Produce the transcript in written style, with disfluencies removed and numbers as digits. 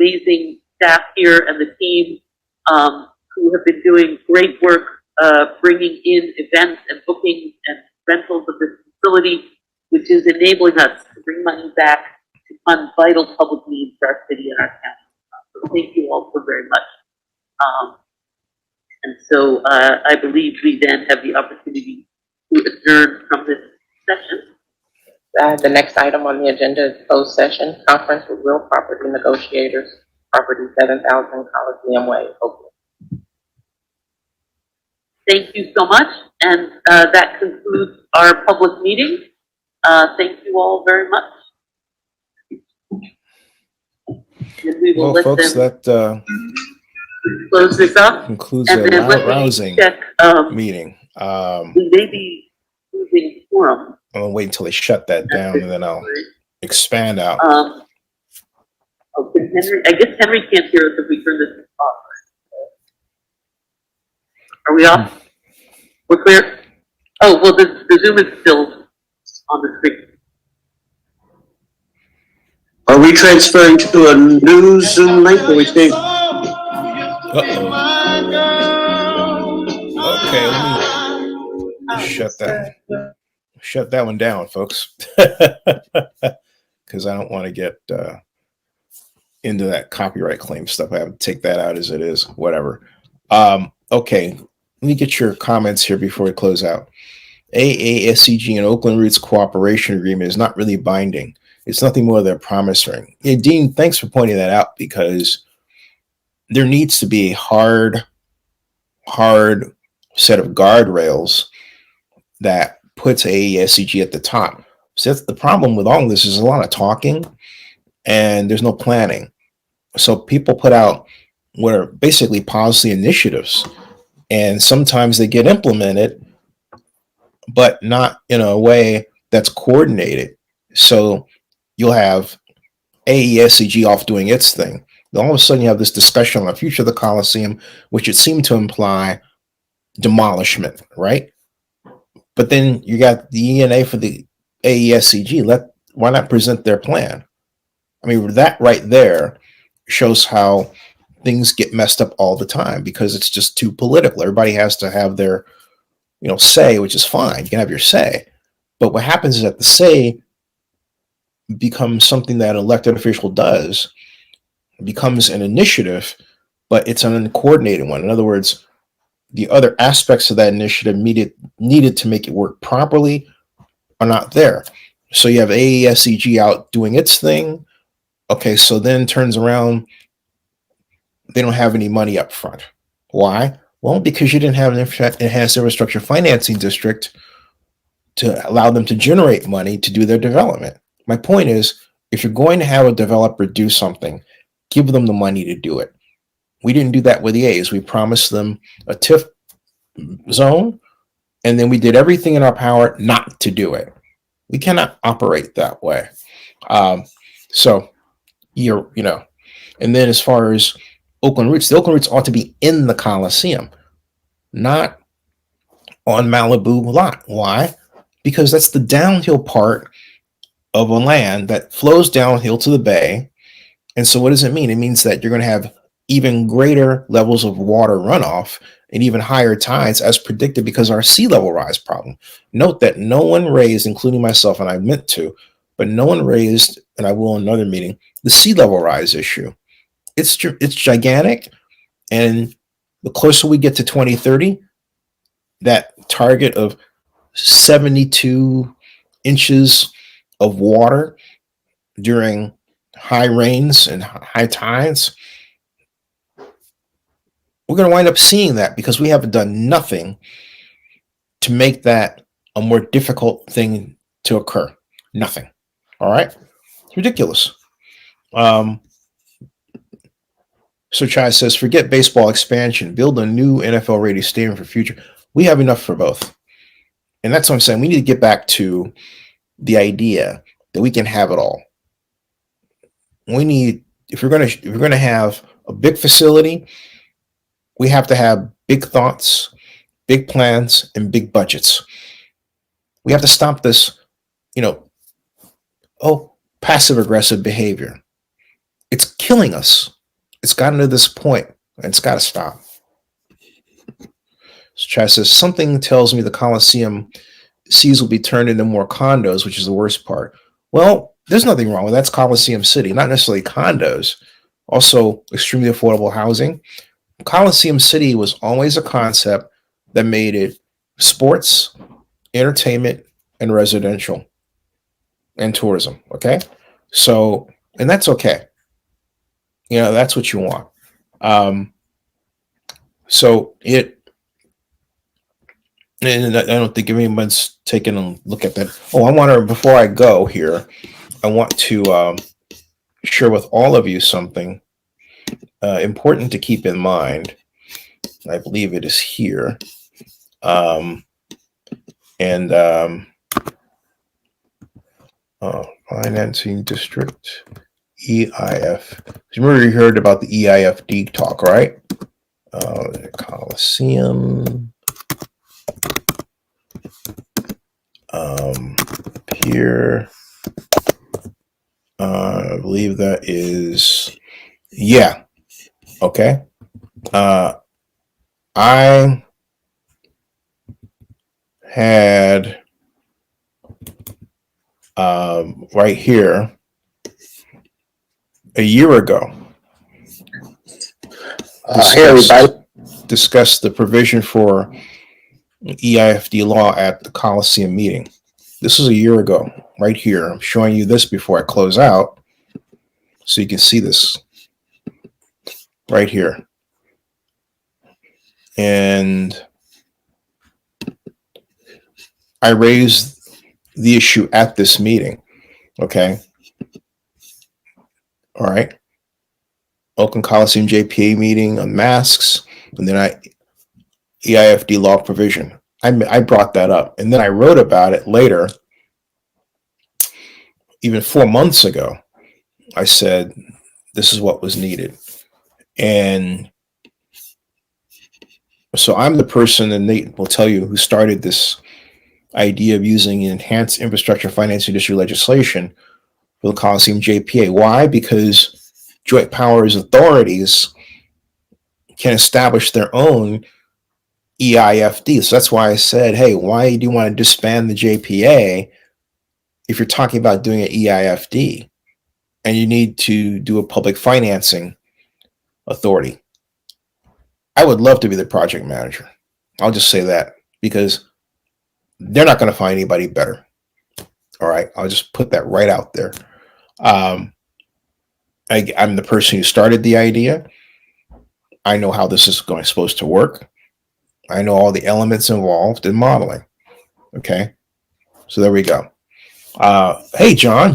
amazing staff here and the team who have been doing great work bringing in events and bookings and rentals of this facility, which is enabling us to bring money back to fund vital public needs for our city and our county. So thank you all so very much. And so I believe we then have the opportunity to adjourn from this session. The next item on the agenda is closed session, conference with real property negotiators, property 7000 Coliseum Way, Oakland. Thank you so much, and that concludes our public meeting. Thank you all very much. And we will Well, folks, that close this up. concludes And a then let me rousing check, meeting. we may be losing forum. I'm gonna wait until they shut that down, and then I'll expand out. Oh, can Henry, I guess Henry can't hear us if we turn this off. Are we off? We're clear? Oh, well, the Zoom is still on the screen. Are we transferring to a new Zoom link or we stay? Uh-oh. Okay, let me shut that one down, folks, because I don't want to get into that copyright claim stuff. I have to take that out as it is. Whatever. Okay, let me get your comments here before we close out. AASCG and Oakland Roots Cooperation Agreement is not really binding. It's nothing more than a promise ring. Yeah, Dean, thanks for pointing that out, because there needs to be a hard set of guardrails that puts AASCG at the top. So that's the problem with all of this, is a lot of talking and there's no planning. So people put out what are basically policy initiatives, and sometimes they get implemented, but not in a way that's coordinated. So you'll have AESCG off doing its thing. Then all of a sudden you have this discussion on the future of the Coliseum, which it seemed to imply demolishment, right? But then you got the ENA for the AESCG. Why not present their plan? I mean, that right there shows how things get messed up all the time, because it's just too political. Everybody has to have their, say, which is fine. You can have your say. But what happens is that the say becomes something that an elected official does, becomes an initiative, but it's an uncoordinated one. In other words, the other aspects of that initiative needed to make it work properly are not there. So you have AESCG out doing its thing. Okay, so then turns around, they don't have any money up front. Why? Well, because you didn't have an enhanced infrastructure financing district to allow them to generate money to do their development. My point is, if you're going to have a developer do something, give them the money to do it. We didn't do that with the A's. We promised them a TIF zone, and then we did everything in our power not to do it. We cannot operate that way. And then as far as Oakland Roots, the Oakland Roots ought to be in the Coliseum, not on Malibu lot. Why? Because that's the downhill part of a land that flows downhill to the bay. And so what does it mean? It means that you're going to have even greater levels of water runoff and even higher tides as predicted because of our sea level rise problem. Note that no one raised, including myself, and I meant to, but no one raised, and I will in another meeting, the sea level rise issue. It's gigantic, and the closer we get to 2030, that target of 72 inches of water during high rains and high tides, we're going to wind up seeing that because we haven't done nothing to make that a more difficult thing to occur. Nothing. All right? It's ridiculous. So Chai says, forget baseball expansion. Build a new NFL rated stadium for future. We have enough for both. And that's what I'm saying. We need to get back to the idea that we can have it all. We need, if we're going to have a big facility, we have to have big thoughts, big plans, and big budgets. We have to stop this, passive aggressive behavior. It's killing killing us. It's gotten to this point, and it's got to stop. So Chad says, something tells me the Coliseum C's will be turned into more condos, which is the worst part. Well, there's nothing wrong with that. That's Coliseum City, not necessarily condos. Also, extremely affordable housing. Coliseum City was always a concept that made it sports, entertainment, and residential, and tourism. Okay, so, and that's okay. You know, that's what you want. So it, and I don't think anyone's taken a look at that. Oh, I want to, before I go here, I want to share with all of you something important to keep in mind. I believe it is here. Financing district, EIF. Remember you heard about the EIFD talk, right? Coliseum. Here. I believe that is, yeah. Okay. I had right here a year ago Hey, everybody. discussed the provision for EIFD law at the Coliseum meeting. This was a year ago, right here. I'm showing you this before I close out, so you can see this right here. And I raised the issue at this meeting. Okay. All right. Oakland Coliseum JPA meeting on masks, and then EIFD law provision. I brought that up, and then I wrote about it later, even 4 months ago. I said, this is what was needed. And so I'm the person, and Nate will tell you, who started this idea of using enhanced infrastructure financing industry legislation for the Coliseum JPA. Why? Because joint powers authorities can establish their own EIFD. So that's why I said, hey, why do you want to disband the JPA if you're talking about doing an EIFD and you need to do a public financing authority? I would love to be the project manager. I'll just say that, because they're not going to find anybody better. All right. I'll just put that right out there. I'm the person who started the idea. I know how this is supposed to work. I know all the elements involved in modeling. Okay. So there we go. Hey, John.